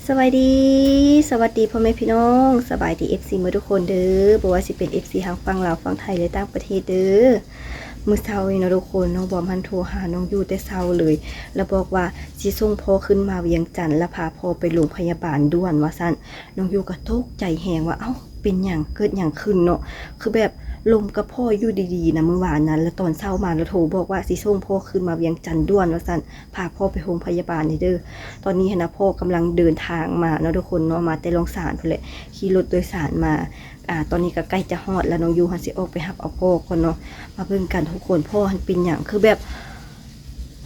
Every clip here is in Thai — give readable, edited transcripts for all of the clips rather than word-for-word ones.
สวัสดีพ่อแม่พี่น้องสบายดี FC มื้อทุกคนเด้อบ่ว่าสิเป็น FC ทางฝั่งลาวฝั่งไทยหรือต่างประเทศเด้อมื้อเช้านี่เนาะทุกคนน้องบอมหันโทรหาน้องอยู่แต่เช้าเลยแล้วบอกว่าสิส่งพ่อขึ้นมาเวียงจันทน์แล้วพาพ่อไปโรงพยาบาลด่วนว่าซั่นน้องอยู่ก็ตกใจแฮงว่าเอ้าเป็นหยังเกิดหยังขึ้นเนาะคือแบบลมกับพ่ออยู่ดีๆนะเมื่อวานนั้นแล้วตอนเช้ามาแล้วโทรบอกว่าสิส่งพ่อขึ้นมาเวียงจันทน์ด่วนว่าซั่นพาพ่อไปโรงพยาบาลนี่เด้อตอนนี้นะพ่อกำลังเดินทางมาเนาะทุกคนเนาะมาแต่โรงศาลพุ่นแหละขี่รถโดยสารมาตอนนี้ก็ใกล้จะฮอดแล้วน้องยูหันสิออกไปรับเอาพ่อก่อนเนาะมาเบิ่งกันทุกคนพ่อหันเป็นหยังคือแบบ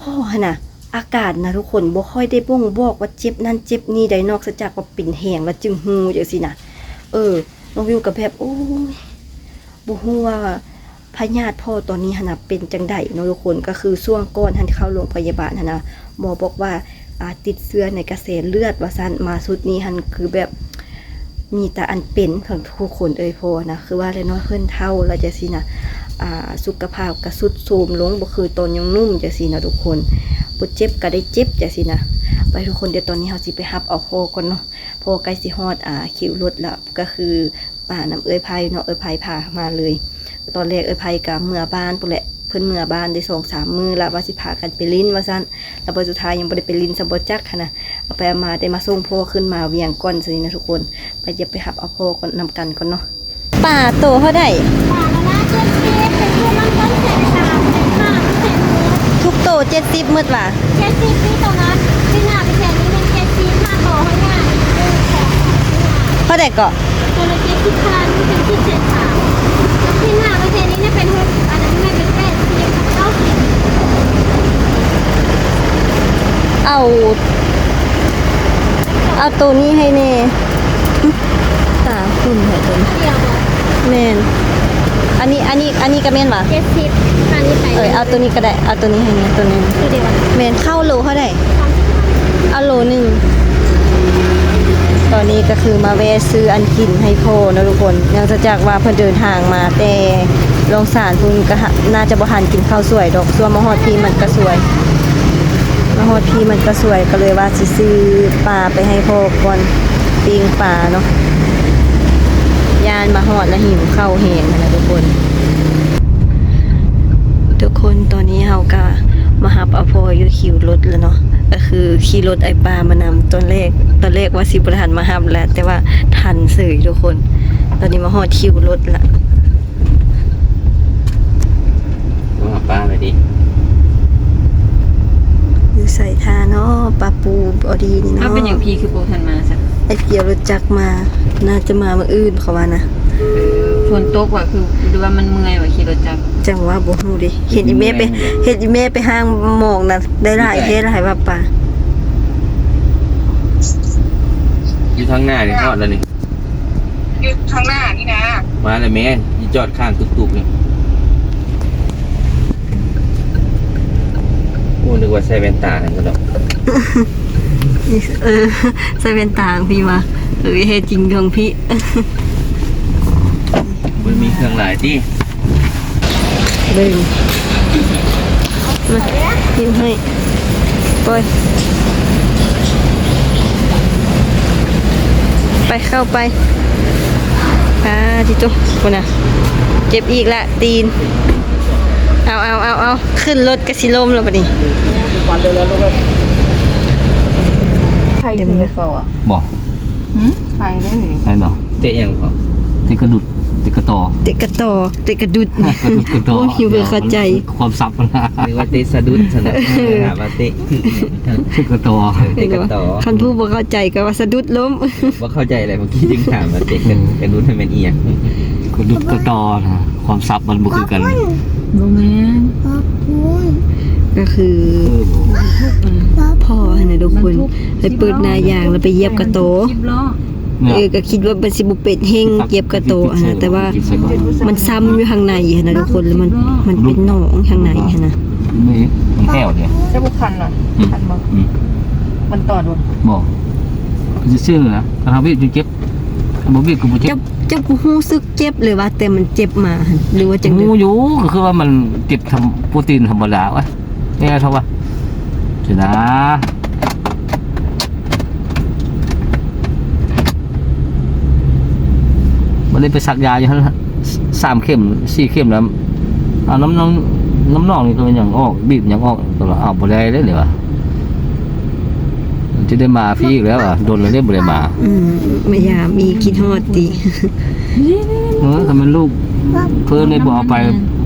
พ่อหั่นน่ะอาการนะทุกคนบ่ค่อยได้บ่งบอกว่าเจ็บนั่นเจ็บนี่ใดนอกจากว่าเป็นแห้งแล้วจึงฮู้จังซี่นะน้องยูก็แบบโอ้ยบ่ฮู้ว่าพยาธิพ่อตอนนี้หั่นน่ะเป็นจังได๋เนาะทุกคนก็คือช่วงก่อนหันเข้าโรงพยาบาลหั่นน่ะหมอบอกว่าติดเชื้อในกระแสเลือดว่าซั่นมาสุดนี้หันคือแบบมีแต่อันเป็นของทุกคนพ่อนะคือว่าเลยเนาะเพิ่นเฒ่าแล้วจังซี่นะสุขภาพก็ทรุดโทรมลงบ่คือตอนยังหนุ่มจังซี่นะทุกคนบ่เจ็บก็ได้เจ็บจังซี่นะไปทุกคนเดี๋ยวตอนนี้เฮาสิไปรับเอาพ่อก่อนเนาะพ่อใกล้สิฮอดคิวรถแล้วก็คือป้าน้ำไผเนาะไผพามาเลยตอนแรกไผก็เมื่อบ้านพุ่นแหละเพิ่นเมื่อบ้านได้ 2-3 มื้อแล้วว่าสิพากันไปลิ้นว่าซั่นแล้วบ่สุดท้ายยังบ่ได้ไปลิ้นซะบ่จักค่ะนะเอาไปมาได้มาส่งพ่อขึ้นมาเวียงก่อนซั่นนะทุกคนไปจะไปรับเอาพ่อก่อนนำกันก่อนเนาะป้าโตเท่าใดป่าละนะเจ็ดสิบเป็นผู้มั่นต้นเศษ3เป็น5ทุกโต70หมดว่ะ70ที่ตรงนั้นที่หน้าเป็นแสนนี้เป็น70 5ต่อให้ง่ายเท่าใดก็ตัวละ70พันเป็นที่73ที่หน้าเป็นแสนนี้เนี่ยเป็น6อันนั้นไม่เป็น80 เอาตัวนี้ให้แน่ตาคุณเหรอตัวนี้ เดียวบ่ แม่นอันนี้ก็แม่นว่ะ70พันนี่ไปเอาตัวนี้ก็ได้เอาตัวนี้ให้แน่ตัวนี้ตัวเดียวแม่นเข้าโลเท่าใดเอาโลนึงตอนนี้ก็คือมาแวะซื้ออันกินให้พ่อนะทุกคนเนื่องจากว่าเพิ่นเดินทางมาแต่โรงศาลเพิ่นก็น่าจะบ่ทันกินข้าวสวยดอกส่วนมาฮอดพี่มันก็สวยมาฮอดพี่มันก็สวยก็เลยว่าสิซื้อปลาไปให้พ่อก่อนปิ้งปลาเนาะย่านมาฮอดแล้วหิวข้าวแห้งนะทุกคนตอนนี้เฮาก็มารับเอาพ่ออยู่คิวรถแล้วเนาะก็คือขี่รถไอ้ปลามานำตอนแรกว่าสิบ่ทันมารับแล้วแต่ว่าทันเสยทุกคนตอนนี้มาฮอดคิวรถละว่าป้าไปดิอยู่ใส่ทาเนาะปลาปูอดีนี่เนาะเป็นอย่างพี่คือโปรทันมาซะไอ้เกียวรถจักรมาน่าจะมามื้ออื่นเขาว่านะฝนตกว่ะคือดูว่ามันเมื่อยว่ะขี่รถจักรจังว่าบ่ฮู้ดิเห็นอีแม่ไปห้างหมองน่ะได้หลายว่าปลาอยู่ทางหน้านี่ทอดแล้วนี่อยู่ข้างหน้านี่นะมาเลยแม่ยี่จอดข้างตุกๆนี่โอ้นึกว่าใส่แว่นตานั่นก็ดอกใส่แว่นตาพี่ว่าเฮ็ดจริงของพี่มันมีเครื่องหลายที่เบิ่งมายิ้มให้ปล่อยไปเข้าไปที่จุ๊บคนน่ะเจ็บอีกละตีนเอาขึ้นรถกระสิลมแล้วปะนี่ใครถึงเขาอ่ะบอกใครได้หรือใครบอกเตะยังบอกเตะกระดุดเตะกระต่อเตะกระดุดโอ้หิวเข้าใจความซับมันหรือว่าเตะสะดุดสนับว่าเตะคือกระต่อเตะกระต่อคันผู้บ่เข้าใจก็ว่าสะดุดล้มว่าเข้าใจอะไรเมื่อกี้จึงถามว่าเตะกระดุดให้มันเอียงกระดุดกระต่อนะความซับมันบ่คือกันโมเมนต์ก็คือพ่อเนี่ยทุกคนไปเปิดหน้ายางแล้วไปเย็บกระโตก็คิดว่าเป็นสิบุเป็ดเฮงเย็บกระโตนะแต่ว่ามันซ้ำอยู่ข้างในนะทุกคนแล้วมันเป็นหนองข้างในนะนี่มันแก้วเนี่ยใช่บุคันเหรอคันบอกมันตอดบอกจะชื่อนะถ้าทำวิจะเจ็บบ่วิก็บ่เจ็บเจ็บรู้สึกเจ็บเลยว่าแต่มันเจ็บมาหรือว่าจังได๋อยู่ก็คือว่ามันเจ็บทำโปรตีนธรรมดาวะเนี่ยเท่าว่าสินะ วันนี้ไปสักยาอยู่ฮะ3 เข็ม 4 เข็มแล้วเอาน้ำนองนี่ก็ยังออกบีบยังออกตลอดเอาบ่ได้เด้เลยวะจะได้มาพี่อีกแล้วอ่ะโดนแล้วได้บ่ได้มา ไม่อยากมีคิดฮอดติ ถ้ามันลูกเพิ่นได้บ่เอาไป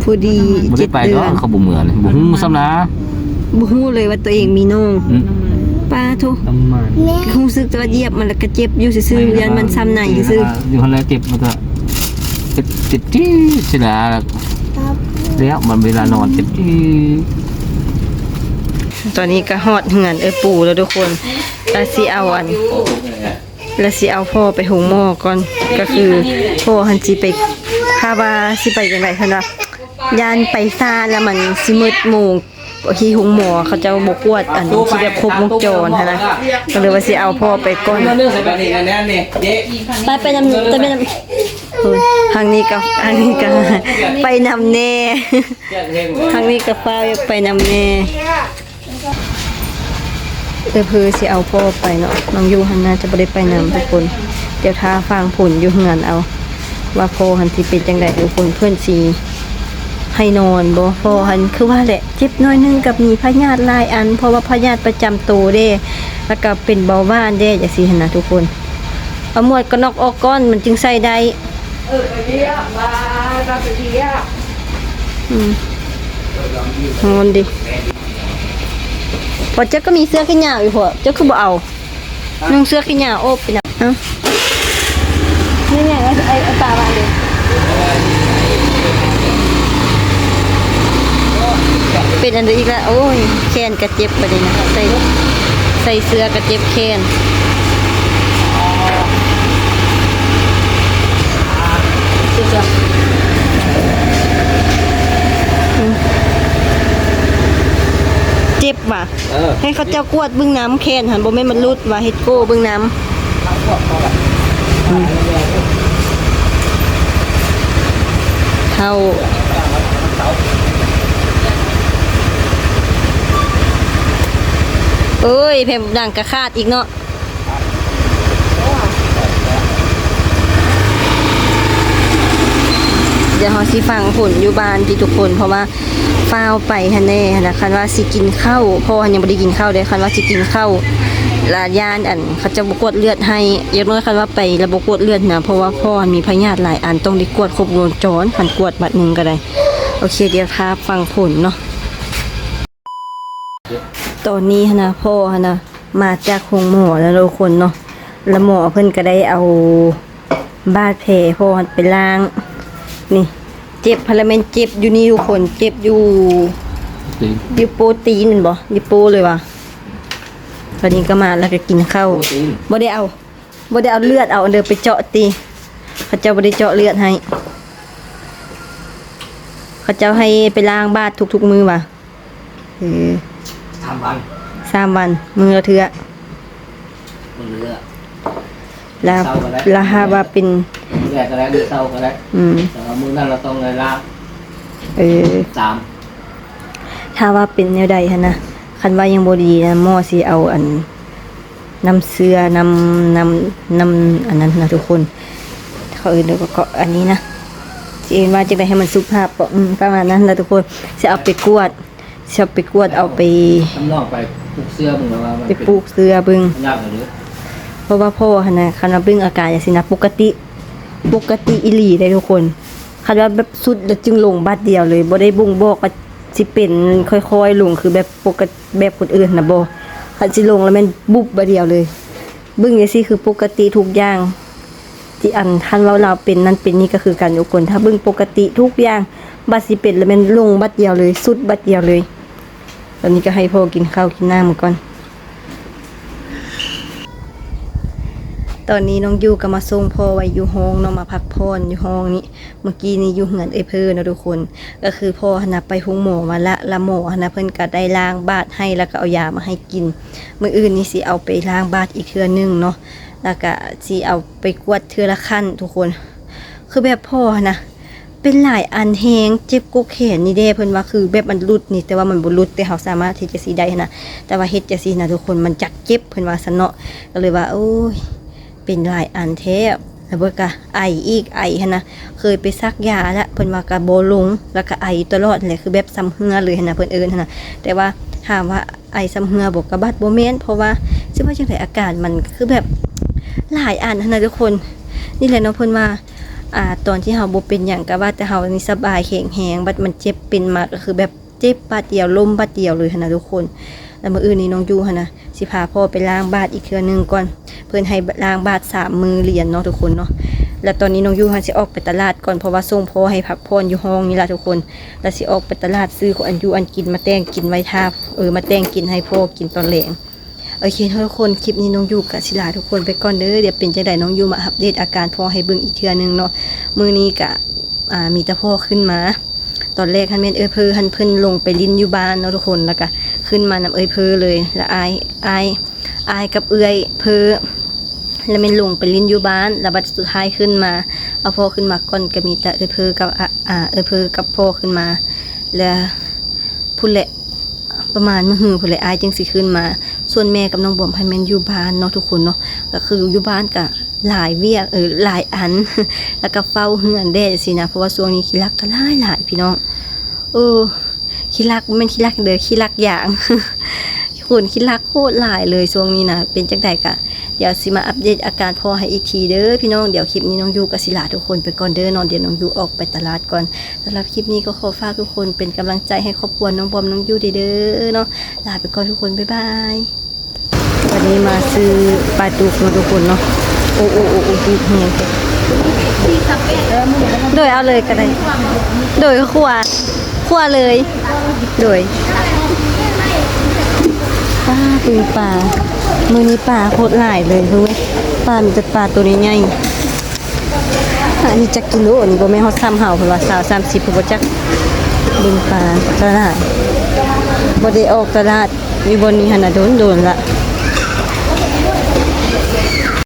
พอดี บ่ได้ไป 7 เดื ด อ อน กเขาบ่เหมือนบ่ฮู้ซ้ำนะ บ่ฮู้เลยว่าตัวเองมีน้อง อืม ป้าโท น้ำมัน รู้สึกตัวเหยียบมันแล้วก็เจ็บอยู่ซื่อๆยันมันซ้ำไหนซื่อ อยู่คนแล้วเจ็บมันก็ติดที่สิละแล้วมันเวลานอนติดที่ ตอนนี้ก็ฮอดเหือนปู่แล้วทุกคนแล้วสิเอาแล้วสิเอาพ่อไปหุงหม้อก่อนก็คือพ่อหันสิไปถ้าว่าสิไปจังได๋คั่นว่ายานไปซ่าแล้วมันสิมืดโมงที่หุงหม้อเขาจะบ่กวดอันที่แบบครบวงจรหั่นนะก็เลยว่าสิเอาพ่อไปก่อน เรื่องใส่แบบนี้แน่นี่เจ๊ ไปนำทางนี้ก็ไปนำแน่ ทางนี้ก็ฟ้าไปนำแน่เพื่อสิเอาพ่อไปเนาะน้องยูหันน่าจะบ่ได้ไปนำทุกคนเดี๋ยวท้าฟังผลอยู่เฮือนเอาว่าพ่อหันสิเป็นจังได๋ทุกคนเพิ่นสิให้นอนบ่พ่อหันคือว่าแหละเจ็บน้อยนึงกับมีพยาธิหลายอันเพราะว่าพยาธิประจำตัวเด้แล้วก็เป็นเบาหวานเด้จังซี่หั่นน่ะทุกคนเอาหมวดก็นอกออกก้อนมันจึงใส่ได้นอนดิพอเจ้าก็มีเสื้อขี้หนาวอยู่พอเจ้าคือบ่เอานุ่งเสื้อขี้หนาวโอบไปนะนี่ไงไอ้ตาบานดิเป็นอันเดียวอีกแล้วโอ้ยแขนกระเจ็บประเด็นนะครับใส่เสื้อกระเจ็บแขนเจ็บว่ะให้เขาเจ้ากวดบึ้งน้ำแคนหันบ่แม่นมันรุดว่าเฮ็ดโก้บึ้งน้ำเข้าเอ้ยแผ่นดังกระคาดอีกเนาะเดี๋ยวเฮาสิฟังผลอยู่บ้านที่ทุกคนเพราะว่าฟ้าวไปหั่นแน่นะคันว่าสิกินข้าวพ่อยังบ่ได้กินข้าวเด้คันว่าสิกินข้าวลาญาณอันเขาจะบ่กดเลือดให้อย่างน้อยคันว่าไประบบกดเลือดนะเพราะว่าพ่อมีพยาธิหลายอันต้องได้กวดครบวงจรคันกวดบัดนึงก็ได้โอเคเดี๋ยวถ้าฟังผลเนาะตอนนี้นะพ่อนะมาจากโรงหมอแล้วทุกคนเนาะแล้วหมอเพิ่นก็ได้เอาบาดแผลพ่อไปล้างนี่เจ็บพลาเมนเจ็บอยู่นี่ทุกคนเจ็บอยู่โปรตีนบ่ดิโปเลยว่ะตอนนี้ก็มาแล้วก็กินข้าวบ่ได้เอาเลือดเอาเดินไปเจาะตีเขาเจ้าบ่ได้เจาะเลือดให้เขาเจ้าให้ไปล้างบาดทุกๆมื้อว่ะ3 วันมื้อละเทื่อแล้วหาว่าเป็นแรกก็แล้วเศร้าก็แล้วแต่ว่ามื้อนั้นเราต้องเลยล้างถ้าว่าเป็นแนวใดหั่นนะคันว่ายังบ่ดีนะหมอสิเอาอันน้ำเสือน้ำอันนั้นนะทุกคนเขาเดี๋ยวก็อันนี้นะสิเอ็นว่าจะได้ให้มันสุภาพประมาณนั้นนะทุกคนสิเอาไปกวดเอาไปน้ำนอกไปปลูกเสื้อมึงว่าไปปลูกเสื้อบึงยากเลยเพราะว่าพ่อหั่นน่ะคันว่าบึงอาการจังซี่นะปกติอีหลีได้ทุกคนคันว่าแบบสุดแล้วจึงลงบัดเดียวเลยบ่ได้บ่งบอกว่าสิเป็นค่อยๆลงคือแบบปกติแบบคนอื่นนะบ่คันสิลงแล้วมันบุบบัดเดียวเลยบึ้งจังซี่คือปกติทุกอย่างที่อันคันว่าเราเป็นนั่นเป็นนี่ก็คือกันทุกคนถ้าบึ้งปกติทุกอย่างบัดสิเป็นแล้วมันลงบัดเดียวเลยสุดบัดเดียวเลยตอนนี้ก็ให้พ่อกินข้าวกินน้ำก่อนตอนนี้น้องยูก็มาส่งพ่อไว้อยู่ห้องเนาะมาพักผ่อนอยู่ห้องนี้เมื่อกี้นี้อยู่เหือนเพิ่นนะทุกคนก็คือพ่อหาไปหุงหมอมาละหมอหาเพิ่นก็ได้ล้างบาดให้แล้วก็เอายามาให้กินมื้ออื่นนี่สิเอาไปล้างบาดอีกเทื่อนึงเนาะแล้วก็สิเอาไปกวดเทื่อละขั้นทุกคนคือแบบพ่อนะเป็นหลายอันแฮงเจ็บกกแขนนี่เด้เพิ่นว่าคือแบบมันหลุดนี่แต่ว่ามันบ่หลุดแต่เฮาสามารถที่จะสิได้นะแต่ว่าเฮ็ดจังซี่นะทุกคนมันจักเจ็บเพิ่นว่าซั่นเนาะก็เลยว่าโอ้ยเป็นหลายอันแท้ แล้วเบิดก็ไออีกไอหั่นนะเคยไปซักยาแล้วเพิ่นว่าก็บ่ลงแล้วก็ไอตลอดเลยคือแบบซ้ำเหือเลยหั่นนะเพิ่นเอิ้นหั่นนะแต่ว่าถามว่าไอซ้ำเหือบ่ก็บัดบ่แม่นเพราะว่าสิว่าจังไดอาการมันคือแบบหลายอันหั่นนะทุกคนนี่แหละเนาะเพิ่นว่าตอนที่เฮาบ่เป็นหยังก็ว่าแต่เฮานี่สบายแข็งแรงบัดมันเจ็บเป็นมาก็คือแบบเจ็บบัดเดียวล้มบัดเดียวเลยหั่นนะทุกคนแล้วมื้ออื่นนี้น้องยูหั่นนะสิพาพ่อไปล้างบาตรอีกเทื่อนึงก่อนเพิ่นให้ล้างบาตร3มื้อเรียนเนาะทุกคนเนาะแล้วตอนนี้น้องยูหั่นสิออกไปตลาดก่อนเพราะว่าส่งพ่อให้พักผ่อนอยู่ห้องนี่ล่ะทุกคนแล้วสิออกไปตลาดซื้อของอันยูอันกินมาแต่งกินไว้ทามาแต่งกินให้พ่อกินตอนแลงโอเคทุกคนคลิปนี้น้องยูกับศิลาทุกคนไปก่อนเด้อเดี๋ยวเป็นจังไดน้องยูมาอัปเดตอาการพ่อให้เบิ่งอีกเทื่อนึงเนาะมื้อนี้ก็มีแต่พ่อขึ้นมาตอนแรกคันแม่นเพิ่นลงไปลิ้นอยู่บ้านเนาะทุกคนแล้วก็ขึ้นมานำเลยแล้วอายกับแล้วแม่นลงไปลิ้นอยู่บ้านแล้วบัดสุดท้ายขึ้นมาเอาพ่อขึ้นมาก่อนก็มีแต่กับพ่อขึ้นมาแล้วพุ่นแหละประมาณมื้อหือพุ่นแหละอายจึงสิขึ้นมาส่วนแม่กับน้องบอมให้แม่นอยู่บ้านเนาะทุกคนเนาะก็คืออยู่บ้านก็หลายเวียกหลายอัน แล้วก็เฝ้าเฮือนได้สินะเพราะว่าช่วงนี้ขี้รักก็หลายพี่น้องขี้รักมันขี้รักเด้อขี้รักอย่าง คนขี้รักโคตรหลายเลยช่วงนี้นะเป็นจังได๋ก็เดี๋ยวสิมาอัปเดตอาการพ่อให้อีกทีเด้อพี่น้องเดี๋ยวคลิปนี้น้องยูกับศิลาทุกคนไปก่อนเด้อนอนเดี๋ยวน้องยูออกไปตลาดก่อนสำหรับคลิปนี้ก็ขอฝากทุกคนเป็นกำลังใจให้ครอบครัวน้องบอมน้องยูเด้อเนาะลาไปก่อนทุกคนบ๊ายบายวันนี้มาซื้อปลาดุกทุกคนเนาะโอ้ดีแฮงโดยเอาเลยก็ได้โดยคั่วเลยโดยป้าปืนปลามือนี้ปลาโคตรหลายเลยรู้ไหมปลามีแต่ปลาตัวนี้ใหญ่อันนี้จักกิโลนี่บ่แม่นฮอด3เฮาเพิ่นว่า20-30เพิ่นบ่จักบึงปลาตลาดบ่ได้ออกตลาดอยู่บนนี้หั่นน่ะโดนละ